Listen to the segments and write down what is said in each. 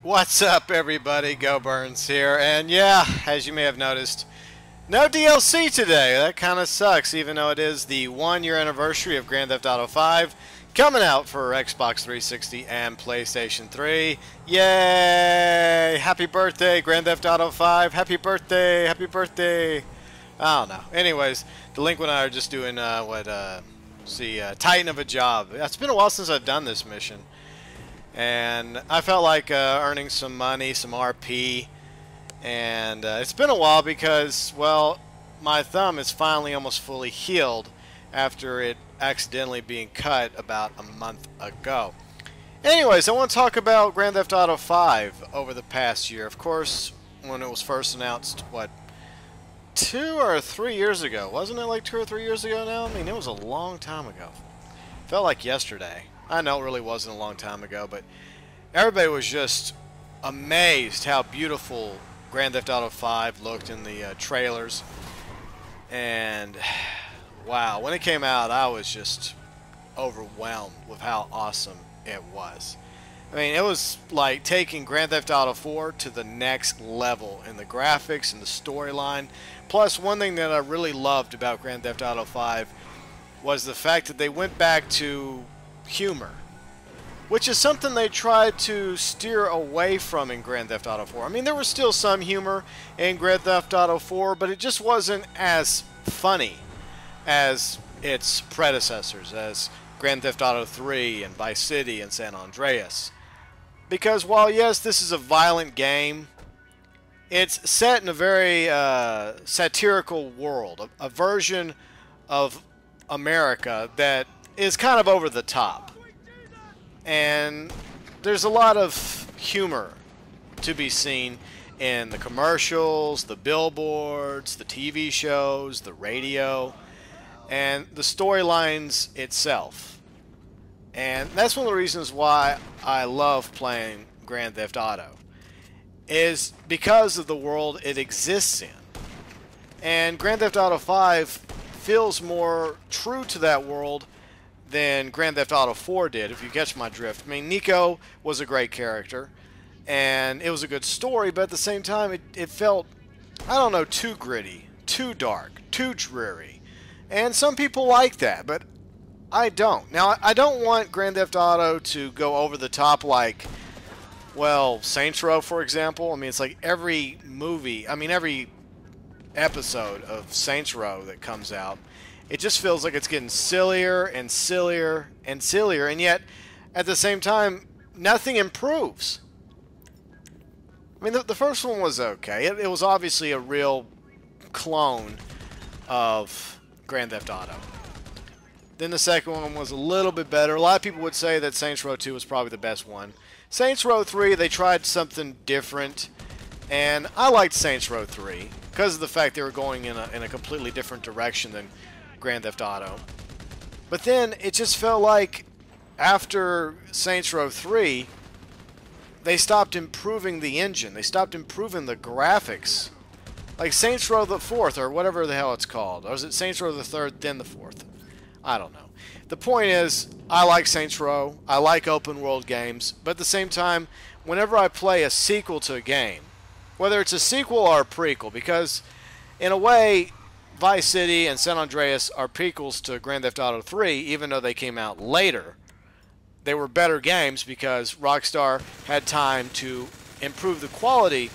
What's up, everybody? GeauxBurns here, and yeah, as you may have noticed, no DLC today. That kind of sucks, even though it is the 1-year anniversary of Grand Theft Auto 5 coming out for Xbox 360 and PlayStation 3. Yay! Happy birthday, Grand Theft Auto 5! Happy birthday! Happy birthday! I don't know. Anyways, Delinquent and I are just doing Titan of a job. It's been a while since I've done this mission. And I felt like earning some money, some RP, and it's been a while because, well, my thumb is finally almost fully healed after it accidentally being cut about a month ago. Anyways, I want to talk about Grand Theft Auto 5 over the past year. Of course, when it was first announced, what, 2 or 3 years ago? Wasn't it like 2 or 3 years ago now? I mean, it was a long time ago. Felt like yesterday. I know it really wasn't a long time ago, but everybody was just amazed how beautiful Grand Theft Auto 5 looked in the trailers. And wow, when it came out, I was just overwhelmed with how awesome it was. I mean, it was like taking Grand Theft Auto 4 to the next level in the graphics and the storyline. Plus, one thing that I really loved about Grand Theft Auto 5 was the fact that they went back to humor, which is something they tried to steer away from in Grand Theft Auto 4. I mean, there was still some humor in Grand Theft Auto 4, but it just wasn't as funny as its predecessors, as Grand Theft Auto 3 and Vice City and San Andreas. Because while, yes, this is a violent game, it's set in a very satirical world, a version of America that is kind of over the top, and there's a lot of humor to be seen in the commercials, the billboards, the TV shows, the radio, and the storylines itself. And that's one of the reasons why I love playing Grand Theft Auto, is because of the world it exists in. And Grand Theft Auto 5 feels more true to that world than Grand Theft Auto 4 did, if you catch my drift. I mean, Nico was a great character, and it was a good story, but at the same time, it felt, I don't know, too gritty, too dark, too dreary. And some people like that, but I don't. Now, I don't want Grand Theft Auto to go over the top like, well, Saints Row, for example. I mean, it's like every movie, I mean, every episode of Saints Row that comes out, it just feels like it's getting sillier and sillier and sillier, and yet at the same time nothing improves. I mean, the first one was okay. It was obviously a real clone of Grand Theft Auto. Then the second one was a little bit better. A lot of people would say that Saints Row 2 was probably the best one. Saints Row 3, they tried something different, and I liked Saints Row 3 because of the fact they were going in a completely different direction than Grand Theft Auto. But then it just felt like after Saints Row 3, they stopped improving the engine. They stopped improving the graphics. Like Saints Row the 4th, or whatever the hell it's called. Or was it Saints Row the 3rd, then the 4th? I don't know. The point is, I like Saints Row. I like open world games. But at the same time, whenever I play a sequel to a game, whether it's a sequel or a prequel, because in a way, Vice City and San Andreas are prequels to Grand Theft Auto 3, even though they came out later. They were better games because Rockstar had time to improve the quality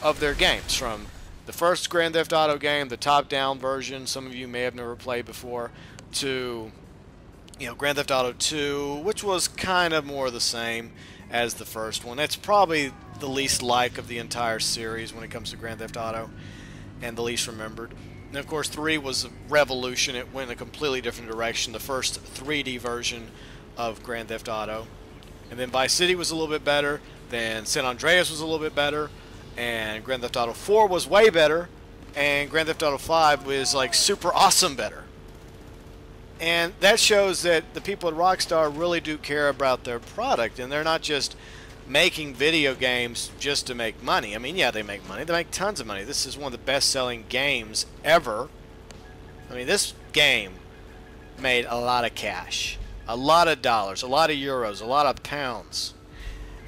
of their games. From the first Grand Theft Auto game, the top-down version, some of you may have never played before, to, you know, Grand Theft Auto 2, which was kind of more the same as the first one. It's probably the least liked of the entire series when it comes to Grand Theft Auto, and the least remembered. And of course, 3 was a revolution. It went in a completely different direction. The first 3D version of Grand Theft Auto. And then Vice City was a little bit better. Then San Andreas was a little bit better. And Grand Theft Auto 4 was way better. And Grand Theft Auto 5 was like super awesome better. And that shows that the people at Rockstar really do care about their product. And they're not just making video games just to make money. I mean, yeah, they make money. They make tons of money. This is one of the best-selling games ever. I mean, this game made a lot of cash. A lot of dollars, a lot of euros, a lot of pounds.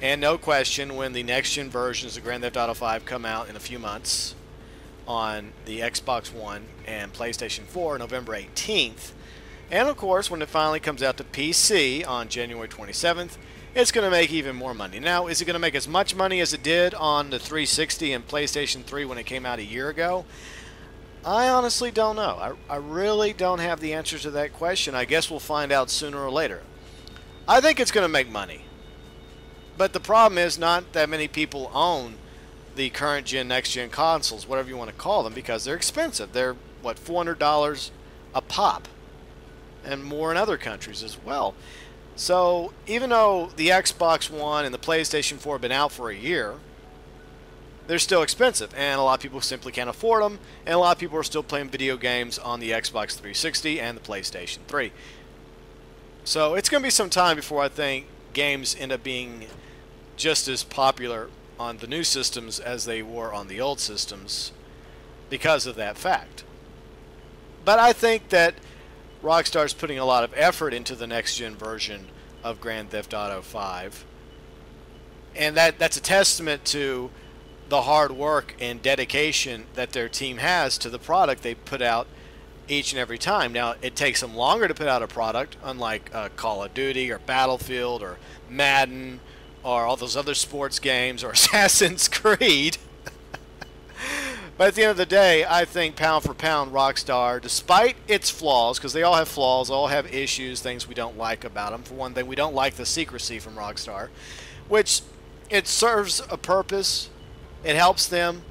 And no question, when the next-gen versions of Grand Theft Auto 5 come out in a few months on the Xbox One and PlayStation 4 November 18th, and of course when it finally comes out to PC on January 27th, it's going to make even more money. Now, is it going to make as much money as it did on the 360 and PlayStation 3 when it came out a year ago? I honestly don't know. I really don't have the answer to that question. I guess we'll find out sooner or later. I think it's going to make money. But the problem is not that many people own the current gen, next gen consoles, whatever you want to call them, because they're expensive. They're, what, $400 a pop, and more in other countries as well. So even though the Xbox One and the PlayStation 4 have been out for a year, they're still expensive, and a lot of people simply can't afford them, and a lot of people are still playing video games on the Xbox 360 and the PlayStation 3. So it's going to be some time before I think games end up being just as popular on the new systems as they were on the old systems because of that fact. But I think that Rockstar's putting a lot of effort into the next-gen version of Grand Theft Auto 5, and that's a testament to the hard work and dedication that their team has to the product they put out each and every time. Now, it takes them longer to put out a product, unlike Call of Duty or Battlefield or Madden or all those other sports games or Assassin's Creed. But at the end of the day, I think pound for pound, Rockstar, despite its flaws, because they all have flaws, all have issues, things we don't like about them. For one thing, we don't like the secrecy from Rockstar, which it serves a purpose. It helps them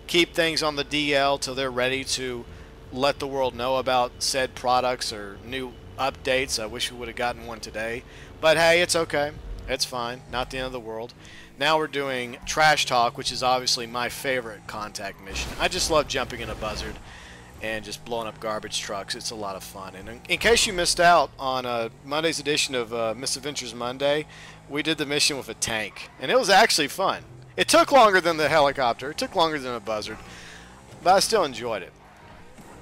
keep things on the DL till they're ready to let the world know about said products or new updates. I wish we would have gotten one today. But hey, it's okay. It's fine. Not the end of the world. Now we're doing Trash Talk, which is obviously my favorite contact mission. I just love jumping in a buzzard and just blowing up garbage trucks. It's a lot of fun. And in case you missed out on Monday's edition of Misadventures Monday, we did the mission with a tank. And it was actually fun. It took longer than the helicopter. It took longer than a buzzard. But I still enjoyed it.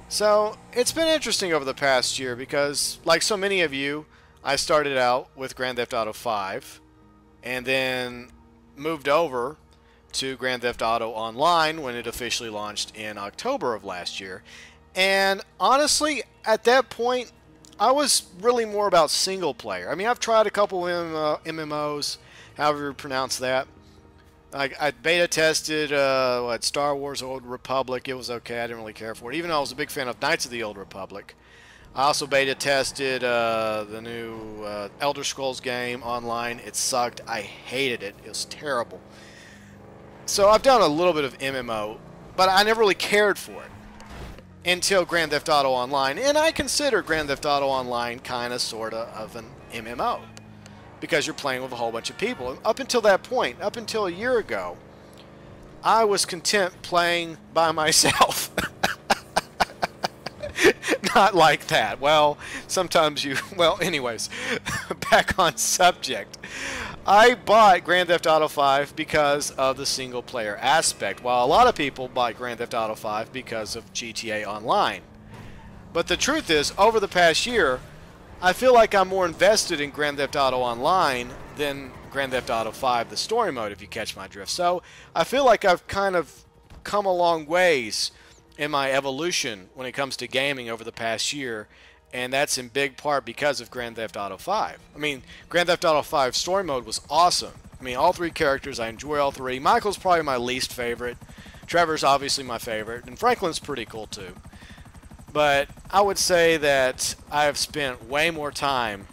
So, it's been interesting over the past year because, like so many of you, I started out with Grand Theft Auto 5 and then moved over to Grand Theft Auto Online when it officially launched in October of last year. And honestly, at that point, I was really more about single player. I mean, I've tried a couple MMOs, however you pronounce that. I beta tested Star Wars Old Republic. It was okay. I didn't really care for it, even though I was a big fan of Knights of the Old Republic. I also beta tested the new Elder Scrolls game online. It sucked. I hated it. It was terrible. So I've done a little bit of MMO, but I never really cared for it until Grand Theft Auto Online. And I consider Grand Theft Auto Online kind of, sort of an MMO, because you're playing with a whole bunch of people. Up until that point, up until a year ago, I was content playing by myself. Not like that. Well, sometimes you... Well, anyways, back on subject. I bought Grand Theft Auto 5 because of the single-player aspect, while a lot of people bought Grand Theft Auto 5 because of GTA Online. But the truth is, over the past year, I feel like I'm more invested in Grand Theft Auto Online than Grand Theft Auto 5, the story mode, if you catch my drift. So, I feel like I've kind of come a long ways in my evolution when it comes to gaming over the past year, and that's in big part because of Grand Theft Auto 5. I mean, Grand Theft Auto 5 story mode was awesome. I mean, all three characters, I enjoy all three. Michael's probably my least favorite. Trevor's obviously my favorite, and Franklin's pretty cool too. But I would say that I've spent way more time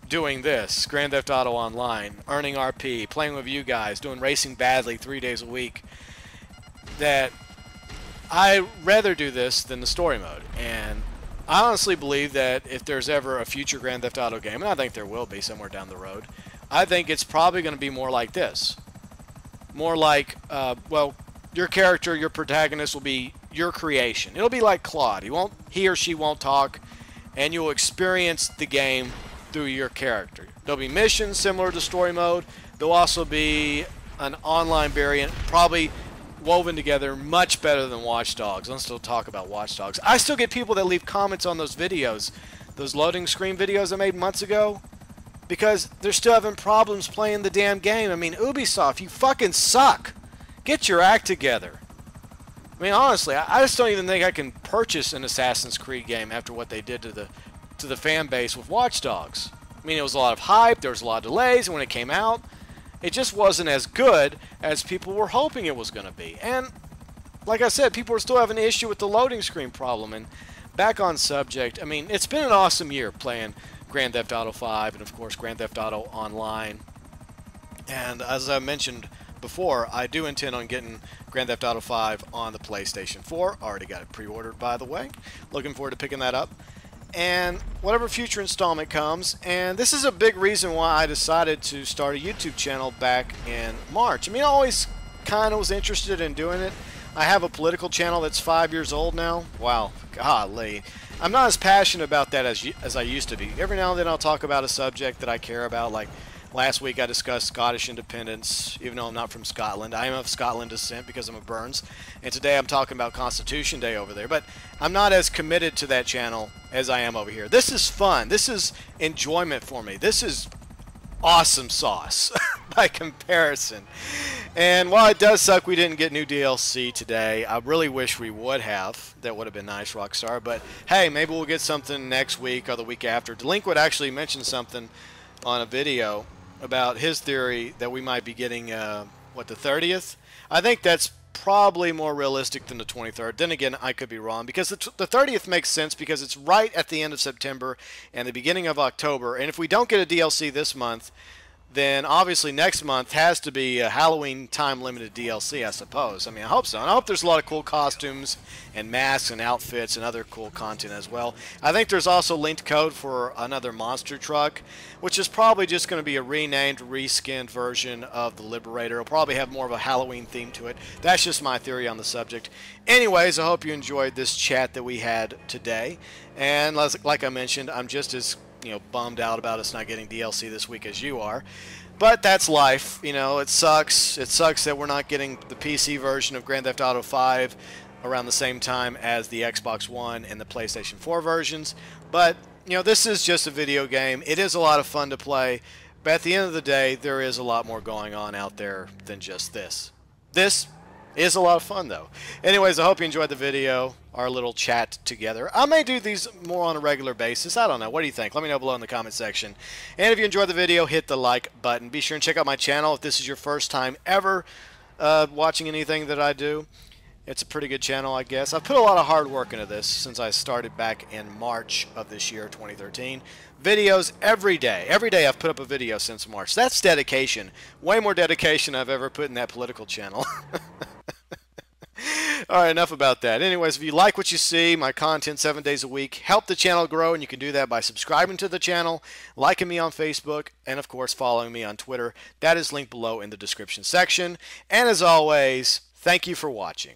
doing this, Grand Theft Auto Online, earning RP, playing with you guys, doing Racing Badly 3 days a week, that I'd rather do this than the story mode. And I honestly believe that if there's ever a future Grand Theft Auto game, and I think there will be somewhere down the road, I think it's probably going to be more like this. More like, well, your character, your protagonist will be your creation. It'll be like Claude. He or she won't talk, and you'll experience the game through your character. There'll be missions similar to story mode. There'll also be an online variant, probably woven together much better than Watch Dogs. Let's still talk about Watch Dogs. I still get people that leave comments on those videos, those loading screen videos I made months ago. because they're still having problems playing the damn game. I mean, Ubisoft, you fucking suck. Get your act together. I mean, honestly, I just don't even think I can purchase an Assassin's Creed game after what they did to the fan base with Watch Dogs. I mean, it was a lot of hype, there was a lot of delays, and when it came out, it just wasn't as good as people were hoping it was going to be. And like I said, people are still having an issue with the loading screen problem. And back on subject, I mean, it's been an awesome year playing Grand Theft Auto 5 and, of course, Grand Theft Auto Online. And as I mentioned before, I do intend on getting Grand Theft Auto 5 on the PlayStation 4. Already got it pre-ordered, by the way. Looking forward to picking that up. And whatever future installment comes, and this is a big reason why I decided to start a YouTube channel back in March. I mean, I always kind of was interested in doing it. I have a political channel that's 5 years old now. Wow, golly. I'm not as passionate about that as I used to be. Every now and then I'll talk about a subject that I care about, like last week I discussed Scottish independence, even though I'm not from Scotland. I am of Scotland descent because I'm a Burns. And today I'm talking about Constitution Day over there. But I'm not as committed to that channel as I am over here. This is fun. This is enjoyment for me. This is awesome sauce by comparison. And while it does suck we didn't get new DLC today, I really wish we would have. That would have been nice, Rockstar. But hey, maybe we'll get something next week or the week after. Delinquent actually mentioned something on a video about his theory that we might be getting, what, the 30th? I think that's probably more realistic than the 23rd. Then again, I could be wrong, because the 30th makes sense because it's right at the end of September and the beginning of October. And if we don't get a DLC this month, then obviously next month has to be a Halloween time-limited DLC, I suppose. I mean, I hope so. And I hope there's a lot of cool costumes and masks and outfits and other cool content as well. I think there's also linked code for another monster truck, which is probably just going to be a renamed, reskinned version of the Liberator. It'll probably have more of a Halloween theme to it. That's just my theory on the subject. Anyways, I hope you enjoyed this chat that we had today. And like I mentioned, I'm just as bummed out about us not getting DLC this week as you are. But that's life. It sucks. It sucks that we're not getting the PC version of Grand Theft Auto 5 around the same time as the Xbox One and the PlayStation 4 versions. But, this is just a video game. It is a lot of fun to play. But at the end of the day, there is a lot more going on out there than just this. This is a lot of fun, though. Anyways, I hope you enjoyed the video, our little chat together. I may do these more on a regular basis. I don't know. What do you think? Let me know below in the comment section. And if you enjoyed the video, hit the like button. Be sure and check out my channel if this is your first time ever watching anything that I do. It's a pretty good channel, I guess. I've put a lot of hard work into this since I started back in March of this year, 2013. Videos every day. Every day I've put up a video since March. That's dedication. Way more dedication I've ever put in that political channel. Alright, enough about that. Anyways, if you like what you see, my content 7 days a week, help the channel grow, and you can do that by subscribing to the channel, liking me on Facebook, and of course following me on Twitter. That is linked below in the description section. And as always, thank you for watching.